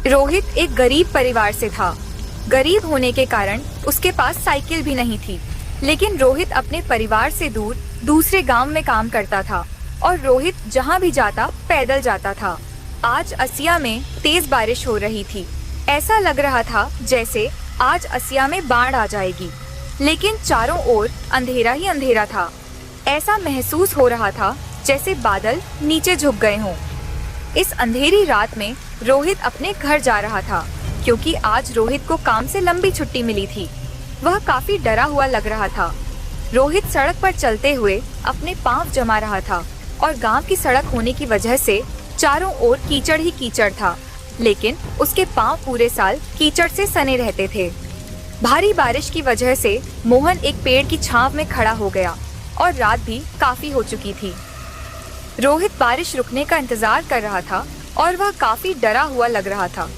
रोहित एक गरीब परिवार से था। गरीब होने के कारण उसके पास साइकिल भी नहीं थी, लेकिन रोहित अपने परिवार से दूर दूसरे गांव में काम करता था और रोहित जहां भी जाता पैदल जाता था। आज असिया में तेज बारिश हो रही थी। ऐसा लग रहा था जैसे आज असिया में बाढ़ आ जाएगी, लेकिन चारों ओर अंधेरा ही अंधेरा था। ऐसा महसूस हो रहा था जैसे बादल नीचे झुक गए हों। इस अंधेरी रात में रोहित अपने घर जा रहा था, क्योंकि आज रोहित को काम से लंबी छुट्टी मिली थी। वह काफी डरा हुआ लग रहा था। रोहित सड़क पर चलते हुए अपने पांव जमा रहा था और गांव की सड़क होने की वजह से चारों ओर कीचड़ ही कीचड़ था, लेकिन उसके पांव पूरे साल कीचड़ से सने रहते थे। भारी बारिश की वजह से मोहन एक पेड़ की छांव में खड़ा हो गया और रात भी काफी हो चुकी थी। रोहित बारिश रुकने का इंतजार कर रहा था और वह काफी डरा हुआ लग रहा था।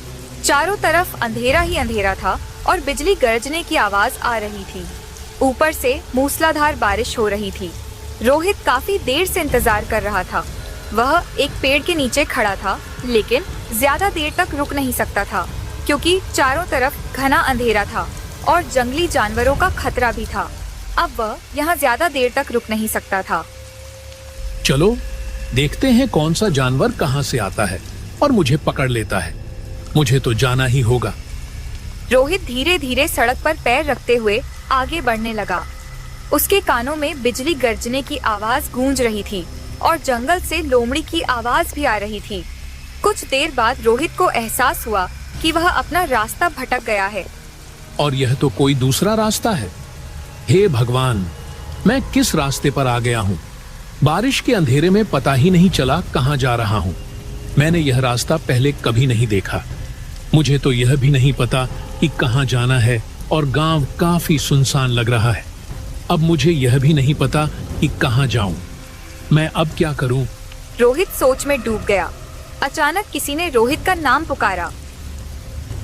चारों तरफ अंधेरा ही अंधेरा था और बिजली गरजने की आवाज आ रही थी। ऊपर से मूसलाधार बारिश हो रही थी। रोहित काफी देर से इंतजार कर रहा था। वह एक पेड़ के नीचे खड़ा था, लेकिन ज्यादा देर तक रुक नहीं सकता था, क्योंकि चारों तरफ घना अंधेरा था और जंगली जानवरों का खतरा भी था। अब वह यहाँ ज्यादा देर तक रुक नहीं सकता था। चलो देखते हैं कौन सा जानवर कहां से आता है और मुझे पकड़ लेता है। मुझे तो जाना ही होगा। रोहित धीरे धीरे सड़क पर पैर रखते हुए आगे बढ़ने लगा। उसके कानों में बिजली गरजने की आवाज गूंज रही थी और जंगल से लोमड़ी की आवाज भी आ रही थी। कुछ देर बाद रोहित को एहसास हुआ कि वह अपना रास्ता भटक गया है। और यह तो कोई दूसरा रास्ता है। हे भगवान, मैं किस रास्ते पर आ गया हूँ? बारिश के अंधेरे में पता ही नहीं चला कहाँ जा रहा हूँ। मैंने यह रास्ता पहले कभी नहीं देखा। मुझे तो यह भी नहीं पता कि कहाँ जाना है और गांव काफी सुनसान लग रहा है। अब मुझे यह भी नहीं पता कि कहाँ जाऊं। मैं अब क्या करूं? रोहित सोच में डूब गया। अचानक किसी ने रोहित का नाम पुकारा।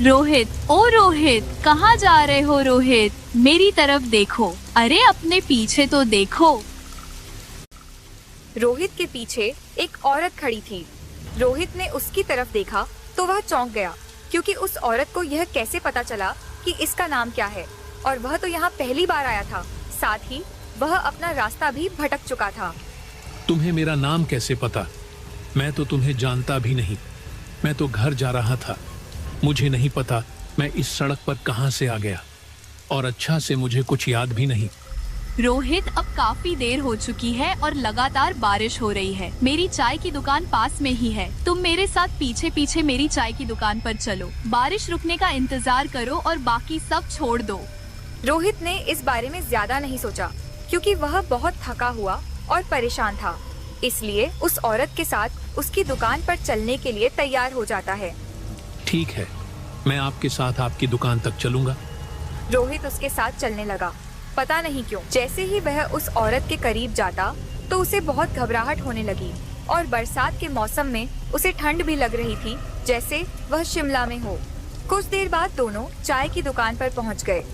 रोहित, ओ रोहित, कहाँ जा रहे हो रोहित? मेरी तरफ देखो। अरे अपने पीछे तो देखो। रोहित के पीछे एक औरत खड़ी थी। रोहित ने उसकी तरफ देखा तो वह चौंक गया, क्योंकि उस औरत को यह कैसे पता चला कि इसका नाम क्या है, और वह तो यहाँ पहली बार आया था। साथ ही वह अपना रास्ता भी भटक चुका था। तुम्हें मेरा नाम कैसे पता? मैं तो तुम्हें जानता भी नहीं। मैं तो घर जा रहा था। मुझे नहीं पता मैं इस सड़क पर कहां से आ गया, और अच्छा से मुझे कुछ याद भी नहीं। रोहित, अब काफी देर हो चुकी है और लगातार बारिश हो रही है। मेरी चाय की दुकान पास में ही है। तुम मेरे साथ पीछे पीछे मेरी चाय की दुकान पर चलो। बारिश रुकने का इंतजार करो और बाकी सब छोड़ दो। रोहित ने इस बारे में ज्यादा नहीं सोचा, क्योंकि वह बहुत थका हुआ और परेशान था। इसलिए उस औरत के साथ उसकी दुकान पर चलने के लिए तैयार हो जाता है। ठीक है, मैं आपके साथ आपकी दुकान तक चलूंगा। रोहित उसके साथ चलने लगा। पता नहीं क्यों, जैसे ही वह उस औरत के करीब जाता तो उसे बहुत घबराहट होने लगी, और बरसात के मौसम में उसे ठंड भी लग रही थी, जैसे वह शिमला में हो। कुछ देर बाद दोनों चाय की दुकान पर पहुंच गए।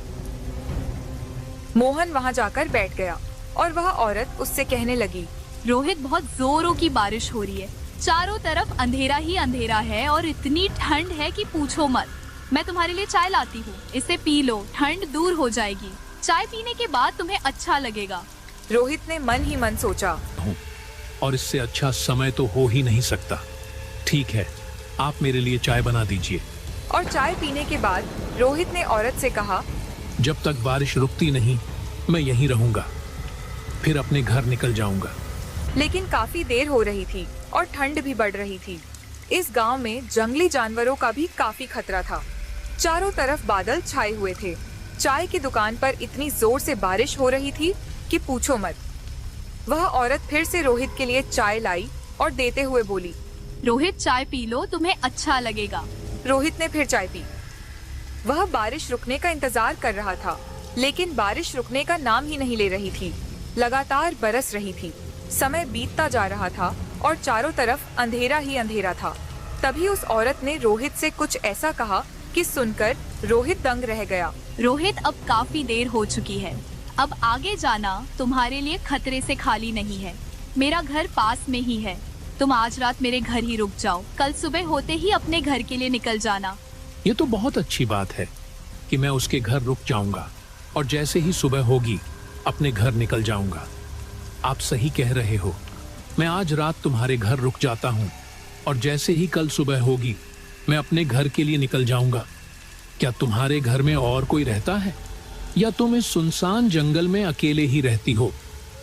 मोहन वहां जाकर बैठ गया और वह औरत उससे कहने लगी, रोहित, बहुत जोरों की बारिश हो रही है। चारों तरफ अंधेरा ही अंधेरा है और इतनी ठंड है कि पूछो मत। मैं तुम्हारे लिए चाय लाती हूँ, इसे पी लो, ठंड दूर हो जाएगी। चाय पीने के बाद तुम्हें अच्छा लगेगा। रोहित ने मन ही मन सोचा, और इससे अच्छा समय तो हो ही नहीं सकता। ठीक है, आप मेरे लिए चाय बना दीजिए। और चाय पीने के बाद रोहित ने औरत से कहा, जब तक बारिश रुकती नहीं मैं यहीं रहूंगा, फिर अपने घर निकल जाऊंगा। लेकिन काफी देर हो रही थी और ठंड भी बढ़ रही थी। इस गांव में जंगली जानवरों का भी काफी खतरा था। चारों तरफ बादल छाए हुए थे। चाय की दुकान पर इतनी जोर से बारिश हो रही थी कि पूछो मत। वह औरत फिर से रोहित के लिए चाय लाई और देते हुए बोली, रोहित, चाय पी लो, तुम्हें अच्छा लगेगा। रोहित ने फिर चाय पी। वह बारिश रुकने का इंतजार कर रहा था, लेकिन बारिश रुकने का नाम ही नहीं ले रही थी। लगातार बरस रही थी। समय बीतता जा रहा था और चारों तरफ अंधेरा ही अंधेरा था। तभी उस औरत ने रोहित से कुछ ऐसा कहा कि सुनकर रोहित दंग रह गया। रोहित, अब काफी देर हो चुकी है। अब आगे जाना तुम्हारे लिए खतरे से खाली नहीं है। मेरा घर पास में ही है। तुम आज रात मेरे घर ही रुक जाओ, कल सुबह होते ही अपने घर के लिए निकल जाना। ये तो बहुत अच्छी बात है कि मैं उसके घर रुक जाऊंगा और जैसे ही सुबह होगी अपने घर निकल जाऊंगा। आप सही कह रहे हो, मैं आज रात तुम्हारे घर रुक जाता हूँ और जैसे ही कल सुबह होगी मैं अपने घर के लिए निकल जाऊंगा। क्या तुम्हारे घर में और कोई रहता है या तुम इस सुनसान जंगल में अकेले ही रहती हो?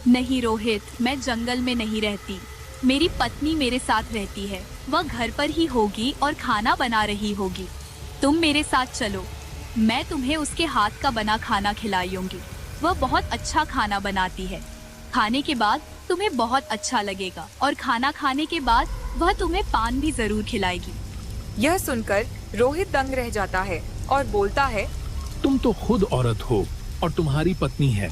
नहीं रोहित, मैं जंगल में नहीं रहती। मेरी पत्नी मेरे साथ रहती है। वह घर पर ही होगी और खाना बना रही होगी। तुम मेरे साथ चलो, मैं तुम्हें उसके हाथ का बना खाना खिलाऊंगी। वह बहुत अच्छा खाना बनाती है। खाने के बाद तुम्हें बहुत अच्छा लगेगा और खाना खाने के बाद वह तुम्हें पान भी जरूर खिलाएगी। यह सुनकर रोहित दंग रह जाता है और बोलता है, तुम तो खुद औरत हो और तुम्हारी पत्नी है।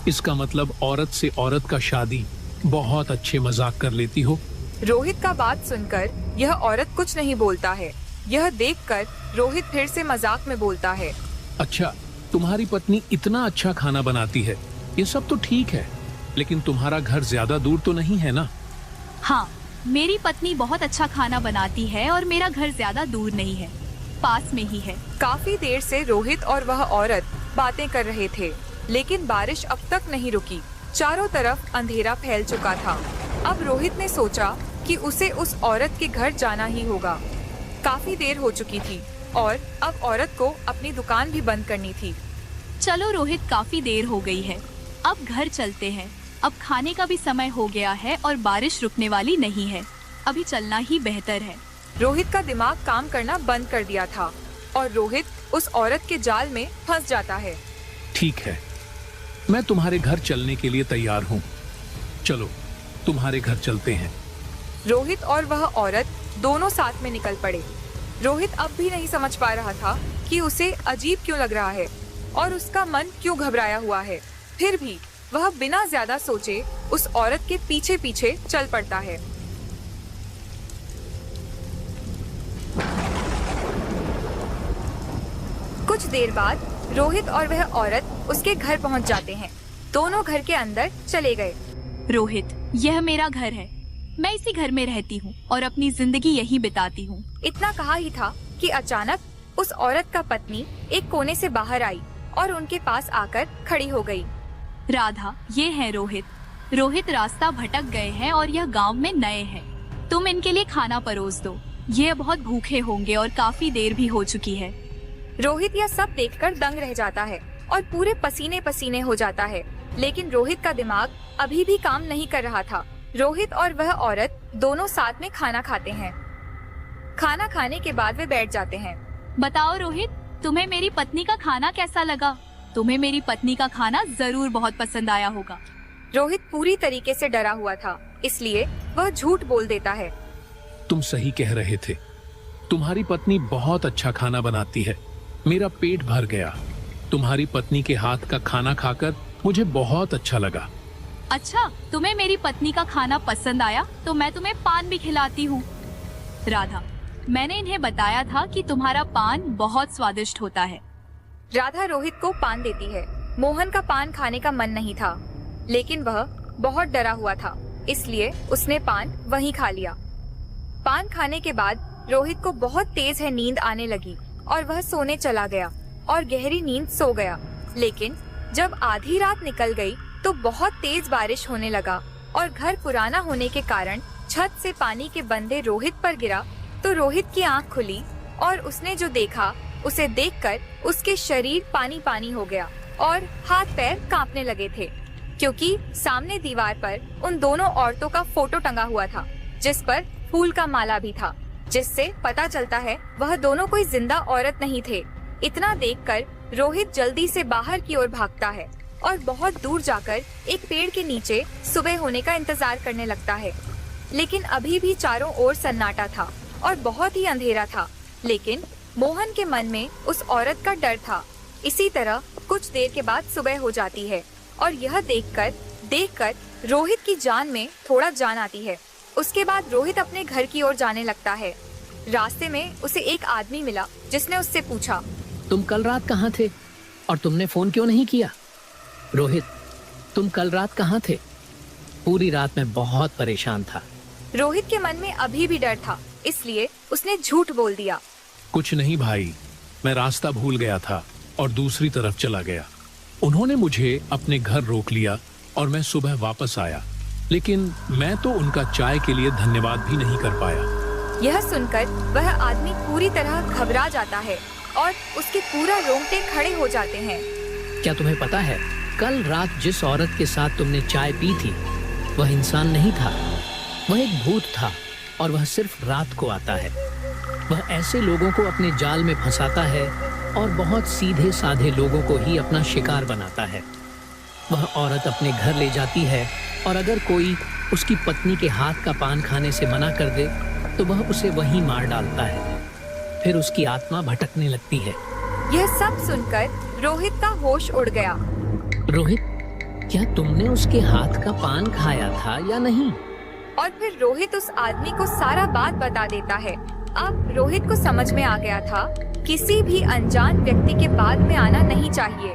इसका मतलब औरत से औरत का शादी। बहुत अच्छे मजाक कर लेती हो। रोहित का बात सुनकर यह औरत कुछ नहीं बोलता है। यह देखकर रोहित फिर से मजाक में बोलता है, अच्छा, तुम्हारी पत्नी इतना अच्छा खाना बनाती है, ये सब तो ठीक है, लेकिन तुम्हारा घर ज्यादा दूर तो नहीं है ना? हाँ, मेरी पत्नी बहुत अच्छा खाना बनाती है और मेरा घर ज्यादा दूर नहीं है, पास में ही है। काफी देर से रोहित और वह औरत बातें कर रहे थे, लेकिन बारिश अब तक नहीं रुकी। चारों तरफ अंधेरा फैल चुका था। अब रोहित ने सोचा कि उसे उस औरत के घर जाना ही होगा। काफी देर हो चुकी थी और अब औरत को अपनी दुकान भी बंद करनी थी। चलो रोहित, काफी देर हो गई है, अब घर चलते हैं। अब खाने का भी समय हो गया है और बारिश रुकने वाली नहीं है, अभी चलना ही बेहतर है। रोहित का दिमाग काम करना बंद कर दिया था और रोहित उस औरत के जाल में फंस जाता है। ठीक है, मैं तुम्हारे घर चलने के लिए तैयार हूँ। चलो, तुम्हारे घर चलते हैं। रोहित और वह औरत दोनों साथ में निकल पड़े। रोहित अब भी नहीं समझ पा रहा था कि उसे अजीब क्यों लग रहा है और उसका मन क्यों घबराया हुआ है। फिर भी वह बिना ज्यादा सोचे उस औरत के पीछे पीछे चल पड़ता है। कुछ देर बाद रोहित और वह औरत उसके घर पहुंच जाते हैं। दोनों घर के अंदर चले गए। रोहित, यह मेरा घर है, मैं इसी घर में रहती हूँ और अपनी जिंदगी यही बिताती हूँ। इतना कहा ही था कि अचानक उस औरत का पत्नी एक कोने से बाहर आई और उनके पास आकर खड़ी हो गई। राधा, ये है रोहित। रोहित रास्ता भटक गए हैं और यह गांव में नए हैं। तुम इनके लिए खाना परोस दो, ये बहुत भूखे होंगे और काफी देर भी हो चुकी है। रोहित यह सब देखकर दंग रह जाता है और पूरे पसीने पसीने हो जाता है, लेकिन रोहित का दिमाग अभी भी काम नहीं कर रहा था। रोहित और वह औरत दोनों साथ में खाना खाते हैं। खाना खाने के बाद वे बैठ जाते हैं। बताओ रोहित, तुम्हें मेरी पत्नी का खाना कैसा लगा? तुम्हें मेरी पत्नी का खाना जरूर बहुत पसंद आया होगा। रोहित पूरी तरीके से डरा हुआ था, इसलिए वह झूठ बोल देता है। तुम सही कह रहे थे, तुम्हारी पत्नी बहुत अच्छा खाना बनाती है। मेरा पेट भर गया। तुम्हारी पत्नी के हाथ का खाना खाकर मुझे बहुत अच्छा लगा। अच्छा, तुम्हें मेरी पत्नी का खाना पसंद आया तो मैं तुम्हें पान भी खिलाती हूँ। राधा, मैंने इन्हें बताया था कि तुम्हारा पान बहुत स्वादिष्ट होता है। राधा रोहित को पान देती है। मोहन का पान खाने का मन नहीं था, लेकिन वह बहुत डरा हुआ था, इसलिए उसने पान वहीं खा लिया। पान खाने के बाद रोहित को बहुत तेज है नींद आने लगी और वह सोने चला गया और गहरी नींद सो गया। लेकिन जब आधी रात निकल गई तो बहुत तेज बारिश होने लगा और घर पुराना होने के कारण छत से पानी के बंदे रोहित पर गिरा तो रोहित की आंख खुली और उसने जो देखा उसे देखकर उसके शरीर पानी पानी हो गया और हाथ पैर कांपने लगे थे, क्योंकि सामने दीवार पर उन दोनों औरतों का फोटो टंगा हुआ था, जिस पर फूल का माला भी था, जिससे पता चलता है वह दोनों कोई जिंदा औरत नहीं थे। इतना देखकर रोहित जल्दी से बाहर की ओर भागता है और बहुत दूर जाकर एक पेड़ के नीचे सुबह होने का इंतजार करने लगता है। लेकिन अभी भी चारों ओर सन्नाटा था और बहुत ही अंधेरा था, लेकिन मोहन के मन में उस औरत का डर था। इसी तरह कुछ देर के बाद सुबह हो जाती है और यह देखकर रोहित की जान में थोड़ा जान आती है। उसके बाद रोहित अपने घर की ओर जाने लगता है। रास्ते में उसे एक आदमी मिला जिसने उससे पूछा, तुम कल रात कहाँ थे और तुमने फोन क्यों नहीं किया? रोहित, तुम कल रात कहाँ थे? पूरी रात मैं बहुत परेशान था। रोहित के मन में अभी भी डर था, इसलिए उसने झूठ बोल दिया। कुछ नहीं भाई, मैं रास्ता भूल गया था और दूसरी तरफ चला गया। उन्होंने मुझे अपने घर रोक लिया और मैं सुबह वापस आया, लेकिन मैं तो उनका चाय के लिए धन्यवाद भी नहीं कर पाया। यह सुनकर वह आदमी पूरी तरह घबरा जाता है और उसके पूरा रोंगटे खड़े हो जाते हैं। क्या तुम्हें पता है, कल रात जिस औरत के साथ तुमने चाय पी थी वह इंसान नहीं था, वह एक भूत था और वह सिर्फ रात को आता है। वह ऐसे लोगों को अपने जाल में फंसाता है और बहुत सीधे साधे लोगों को ही अपना शिकार बनाता है। वह औरत अपने घर ले जाती है और अगर कोई उसकी पत्नी के हाथ का पान खाने से मना कर दे तो वह उसे वहीं मार डालता है। फिर उसकी आत्मा भटकने लगती है। यह सब सुनकर रोहित का होश उड़ गया। रोहित, क्या तुमने उसके हाथ का पान खाया था या नहीं? और फिर रोहित उस आदमी को सारा बात बता देता है। अब रोहित को समझ में आ गया था, किसी भी अनजान व्यक्ति के बाद में आना नहीं चाहिए।